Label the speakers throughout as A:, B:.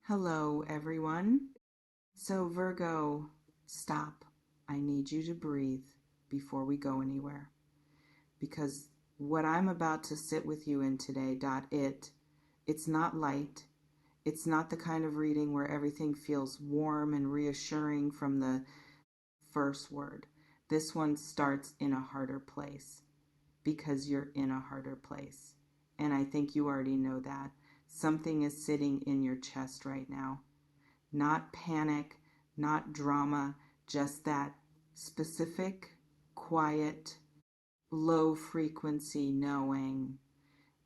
A: Hello, everyone. So, Virgo, stop. I need you to breathe before we go anywhere. Because what I'm about to sit with you in today, it's not light. It's not the kind of reading where everything feels warm and reassuring from the first word. This one starts in a harder place because you're in a harder place. And I think you already know that. Something is sitting in your chest right now. Not panic, not drama, just that specific, quiet, low frequency knowing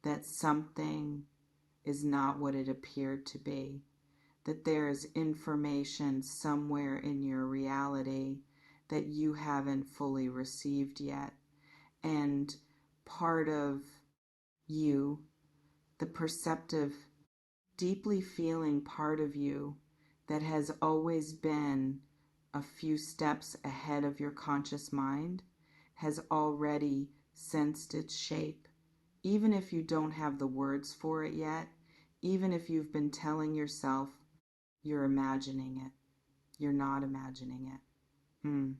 A: that something is not what it appeared to be, that there is information somewhere in your reality that you haven't fully received yet. And part of you, the perceptive, deeply feeling part of you that has always been a few steps ahead of your conscious mind, has already sensed its shape. Even if you don't have the words for it yet, even if you've been telling yourself you're imagining it, you're not imagining it.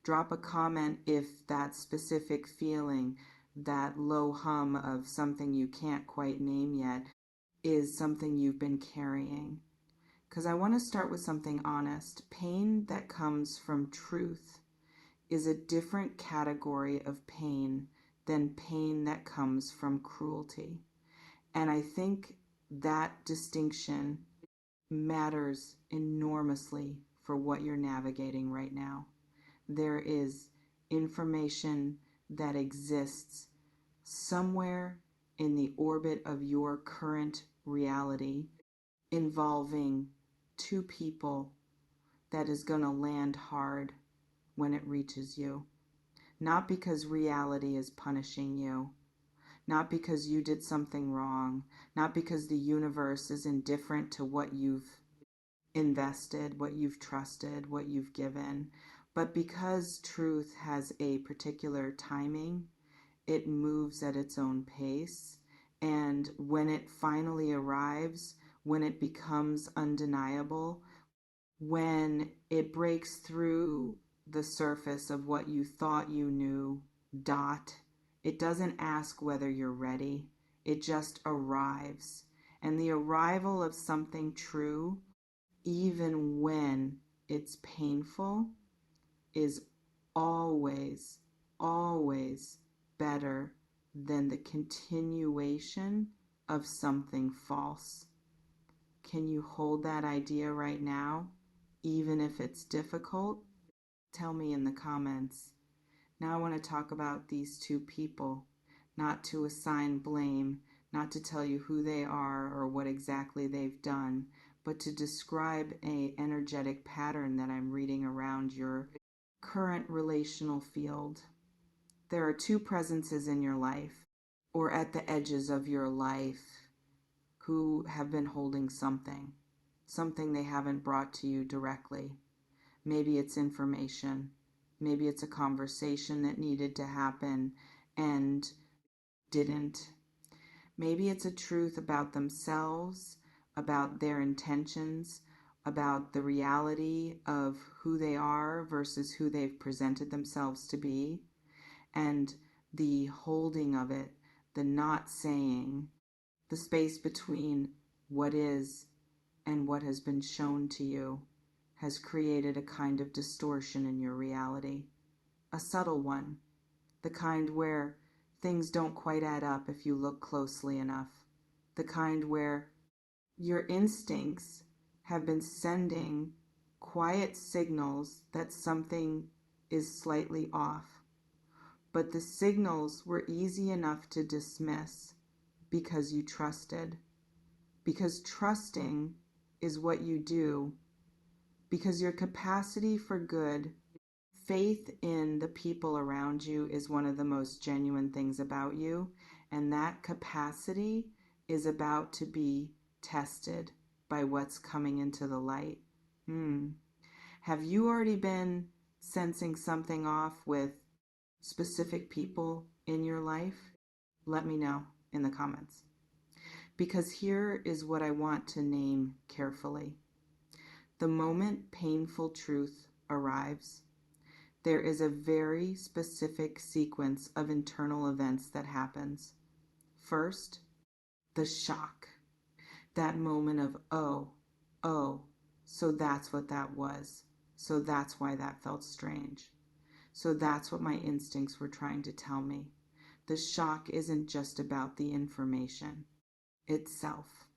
A: Drop a comment if that specific feeling, that low hum of something you can't quite name yet, is something you've been carrying. Because I want to start with something honest. Pain that comes from truth is a different category of pain than pain that comes from cruelty. And I think that distinction matters enormously for what you're navigating right now. There is information that exists somewhere in the orbit of your current reality involving two people that is going to land hard when it reaches you. Not because reality is punishing you, not because you did something wrong, not because the universe is indifferent to what you've invested, what you've trusted, what you've given, but because truth has a particular timing. It moves at its own pace, and when it finally arrives, when it becomes undeniable, when it breaks through the surface of what you thought you knew, it doesn't ask whether you're ready. It just arrives. And the arrival of something true, even when it's painful, is always, always better than the continuation of something false. Can you hold that idea right now, even if it's difficult? Tell me in the comments. Now I want to talk about these two people, not to assign blame, not to tell you who they are or what exactly they've done, but to describe an energetic pattern that I'm reading around your current relational field. There are two presences in your life, or at the edges of your life, who have been holding something they haven't brought to you directly. Maybe it's information. Maybe it's a conversation that needed to happen and didn't. Maybe it's a truth about themselves, about their intentions, about the reality of who they are versus who they've presented themselves to be, and the holding of it, the not saying, the space between what is and what has been shown to you has created a kind of distortion in your reality. A subtle one, the kind where things don't quite add up if you look closely enough. The kind where your instincts have been sending quiet signals that something is slightly off. But the signals were easy enough to dismiss because you trusted. Because trusting is what you do. Because your capacity for good, faith in the people around you is one of the most genuine things about you. And that capacity is about to be tested by what's coming into the light. Have you already been sensing something off with specific people in your life? Let me know in the comments. Because here is what I want to name carefully. The moment painful truth arrives, there is a very specific sequence of internal events that happens. First, the shock. That moment of, oh, so that's what that was. So that's why that felt strange. So that's what my instincts were trying to tell me. The shock isn't just about the information itself.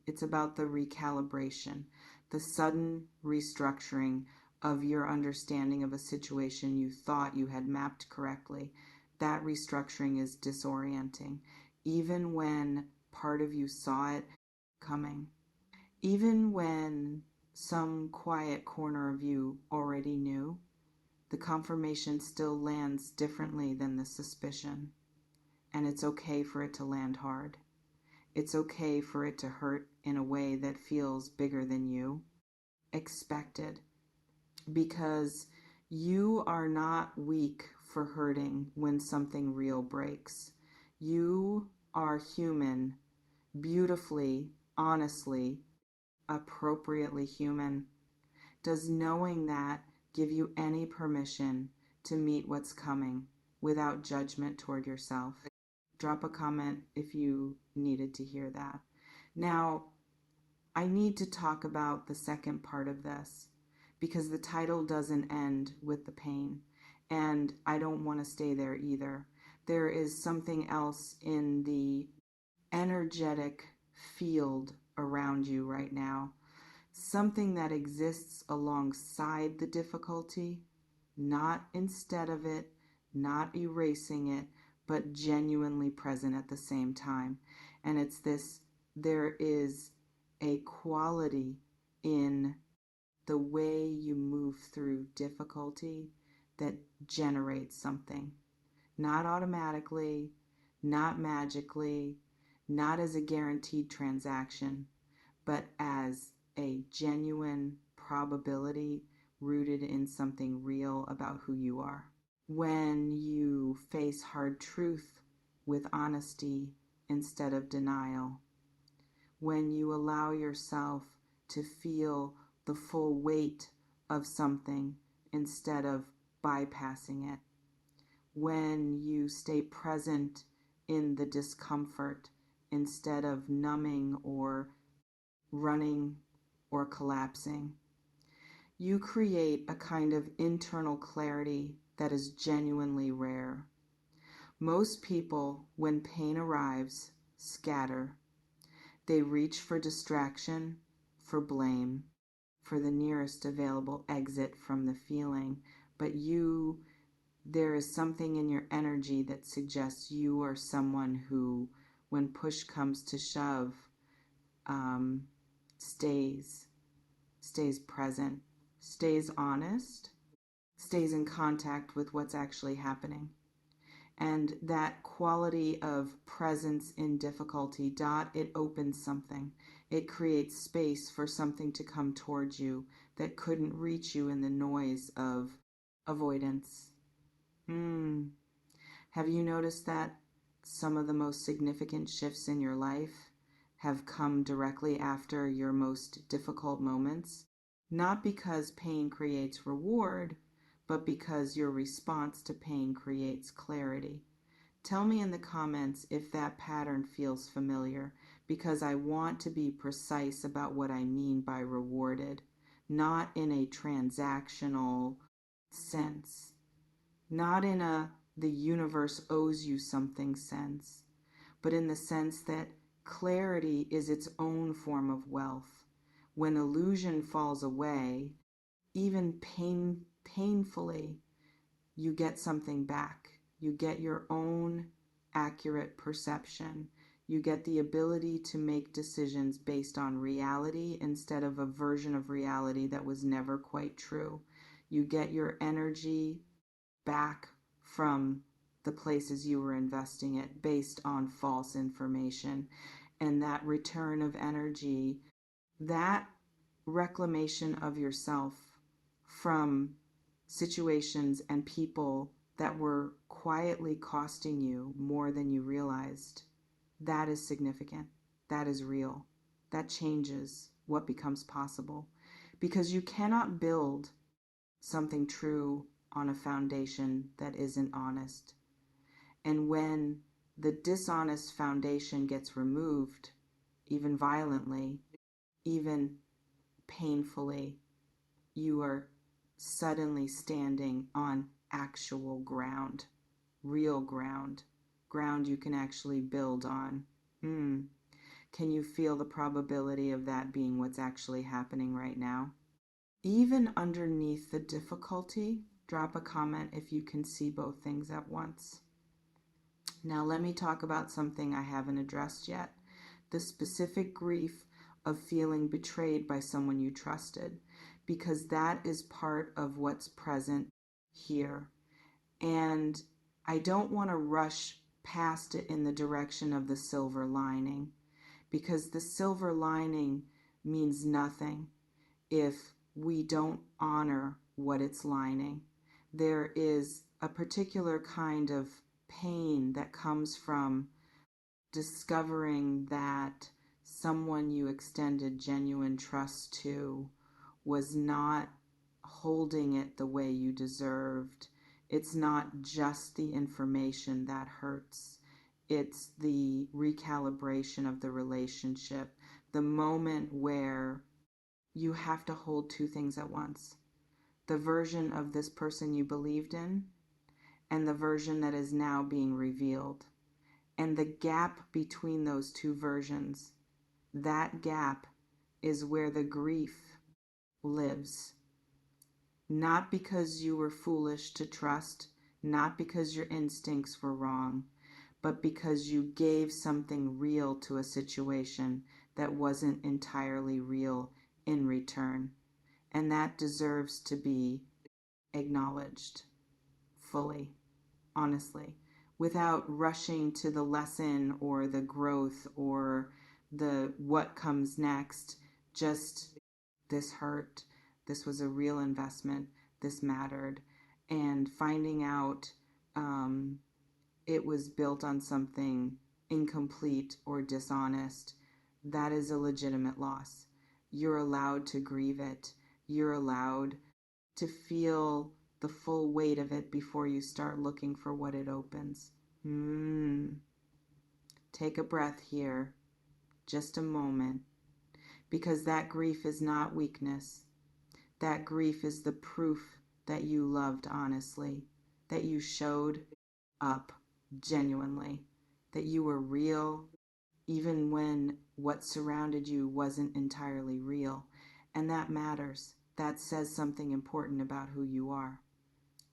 A: It's about the recalibration, the sudden restructuring of your understanding of a situation you thought you had mapped correctly. That restructuring is disorienting, even when part of you saw it coming. Even when some quiet corner of you already knew, the confirmation still lands differently than the suspicion. And it's okay for it to land hard. It's okay for it to hurt in a way that feels bigger than you. Expected. Because you are not weak for hurting when something real breaks. You are human, beautifully, honestly, appropriately human. Does knowing that give you any permission to meet what's coming without judgment toward yourself? Drop a comment if you needed to hear that. Now, I need to talk about the second part of this because the title doesn't end with the pain, and I don't want to stay there either. There is something else in the energetic field around you right now, something that exists alongside the difficulty, not instead of it, not erasing it, but genuinely present at the same time. And it's this: there is a quality in the way you move through difficulty that generates something. Not automatically, not magically, not as a guaranteed transaction, but as a genuine probability rooted in something real about who you are. When you face hard truth with honesty instead of denial, when you allow yourself to feel the full weight of something instead of bypassing it, when you stay present in the discomfort instead of numbing or running or collapsing, you create a kind of internal clarity that is genuinely rare. Most people, when pain arrives, scatter. They reach for distraction, for blame, for the nearest available exit from the feeling. But there is something in your energy that suggests you are someone who, when push comes to shove, stays present, stays honest, stays in contact with what's actually happening. And that quality of presence in difficulty, it opens something. It creates space for something to come towards you that couldn't reach you in the noise of avoidance. Have you noticed that some of the most significant shifts in your life have come directly after your most difficult moments? Not because pain creates reward, but because your response to pain creates clarity. Tell me in the comments if that pattern feels familiar, because I want to be precise about what I mean by rewarded, not in a transactional sense, not in the universe owes you something sense, but in the sense that clarity is its own form of wealth. When illusion falls away, even painfully, you get something back. You get your own accurate perception. You get the ability to make decisions based on reality instead of a version of reality that was never quite true. You get your energy back from the places you were investing it based on false information. And that return of energy, that reclamation of yourself from situations and people that were quietly costing you more than you realized, that is significant. that is real. That changes what becomes possible, because you cannot build something true on a foundation that isn't honest. And when the dishonest foundation gets removed, even violently, even painfully, you are suddenly standing on actual ground, real ground, ground you can actually build on. Can you feel the probability of that being what's actually happening right now? Even underneath the difficulty, drop a comment if you can see both things at once. Now let me talk about something I haven't addressed yet. The specific grief of feeling betrayed by someone you trusted, because that is part of what's present here. And I don't want to rush past it in the direction of the silver lining, because the silver lining means nothing if we don't honor what it's lining. There is a particular kind of pain that comes from discovering that someone you extended genuine trust to was not holding it the way you deserved. It's not just the information that hurts. It's the recalibration of the relationship, the moment where you have to hold two things at once. The version of this person you believed in, and the version that is now being revealed. And the gap between those two versions, that gap is where the grief lives. Not because you were foolish to trust, not because your instincts were wrong, but because you gave something real to a situation that wasn't entirely real in return. And that deserves to be acknowledged fully, honestly, without rushing to the lesson or the growth or the what comes next. Just, this hurt, this was a real investment, this mattered, and finding out it was built on something incomplete or dishonest, that is a legitimate loss. You're allowed to grieve it. You're allowed to feel the full weight of it before you start looking for what it opens. Take a breath here, just a moment, because that grief is not weakness. That grief is the proof that you loved honestly, that you showed up genuinely, that you were real, even when what surrounded you wasn't entirely real. And that matters. That says something important about who you are.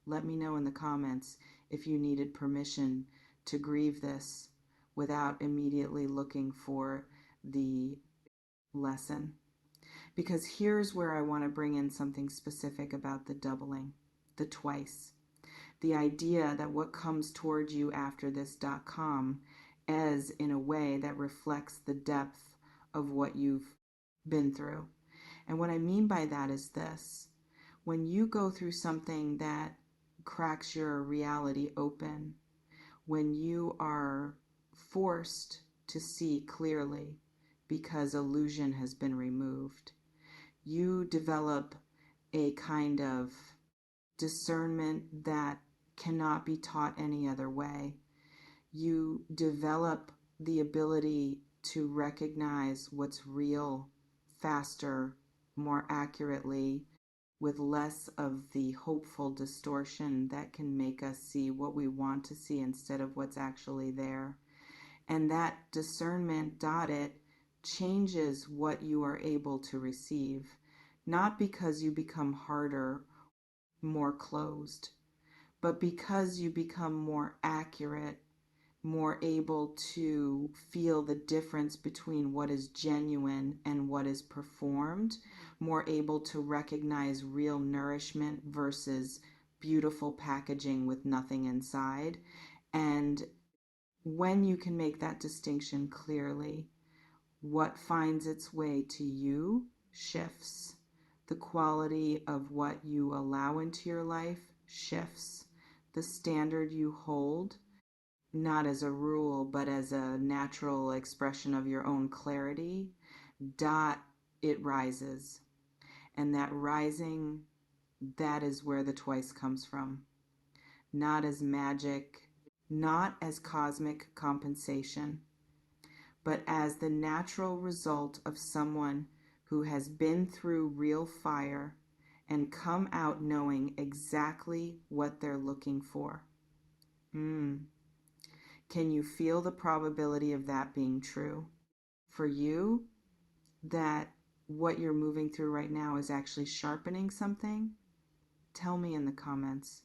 A: Let me know in the comments if you needed permission to grieve this without immediately looking for the lesson. Because here's where I want to bring in something specific about the doubling, the twice. The idea that what comes toward you after this .com as in a way that reflects the depth of what you've been through. And what I mean by that is this: when you go through something that cracks your reality open, when you are forced to see clearly because illusion has been removed, you develop a kind of discernment that cannot be taught any other way. You develop the ability to recognize what's real faster, more accurately, with less of the hopeful distortion that can make us see what we want to see instead of what's actually there. And that discernment dotted changes what you are able to receive, not because you become harder, more closed, but because you become more accurate, more able to feel the difference between what is genuine and what is performed, more able to recognize real nourishment versus beautiful packaging with nothing inside. And when you can make that distinction clearly, what finds its way to you shifts. The quality of what you allow into your life shifts. The standard you hold not as a rule, but as a natural expression of your own clarity, it rises. And that rising, that is where the twice comes from. Not as magic, not as cosmic compensation, but as the natural result of someone who has been through real fire and come out knowing exactly what they're looking for. Can you feel the probability of that being true? For you, that what you're moving through right now is actually sharpening something? Tell me in the comments.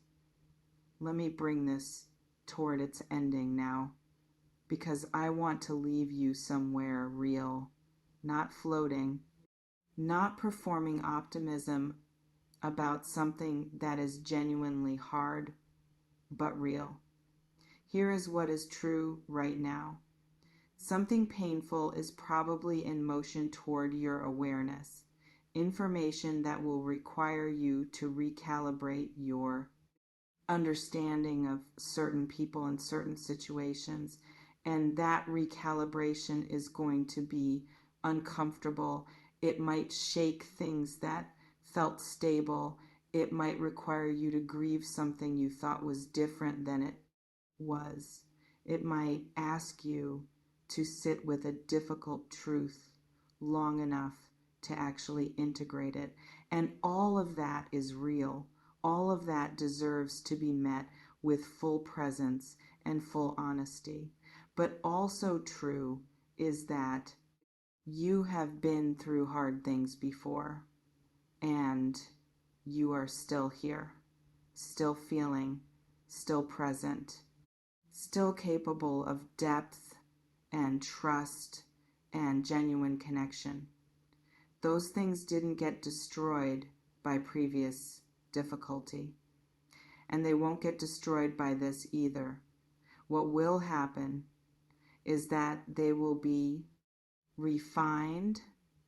A: Let me bring this toward its ending now, because I want to leave you somewhere real, not floating, not performing optimism about something that is genuinely hard, but real. Here is what is true right now. Something painful is probably in motion toward your awareness, information that will require you to recalibrate your understanding of certain people and certain situations. And that recalibration is going to be uncomfortable. It might shake things that felt stable. It might require you to grieve something you thought was different than it was. It might ask you to sit with a difficult truth long enough to actually integrate it. And all of that is real. All of that deserves to be met with full presence and full honesty. But also true is that you have been through hard things before, and you are still here, still feeling, still present, still capable of depth and trust and genuine connection. Those things didn't get destroyed by previous difficulty, and they won't get destroyed by this either. What will happen is that they will be refined,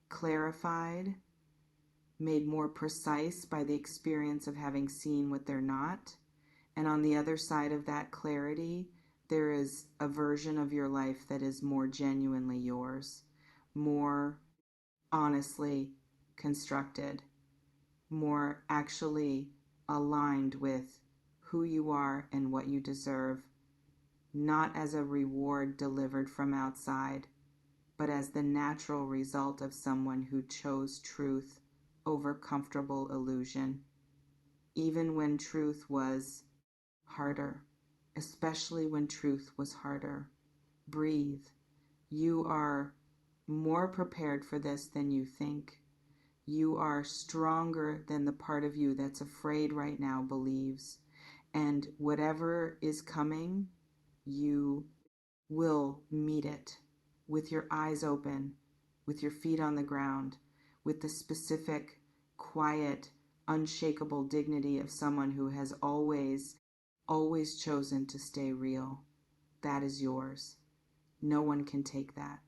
A: clarified, made more precise by the experience of having seen what they're not. And on the other side of that clarity, there is a version of your life that is more genuinely yours, more honestly constructed, more actually aligned with who you are and what you deserve, not as a reward delivered from outside, but as the natural result of someone who chose truth over comfortable illusion, even when truth was harder, especially when truth was harder. Breathe. You are more prepared for this than you think. You are stronger than the part of you that's afraid right now believes. And whatever is coming, you will meet it with your eyes open, with your feet on the ground, with the specific, quiet, unshakable dignity of someone who has always chosen to stay real. That is yours. No one can take that.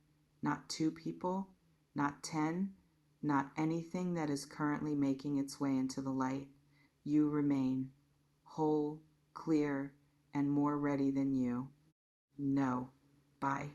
A: Not two people, not 10, not anything that is currently making its way into the light. You remain whole, clear, and more ready than you. No. Bye.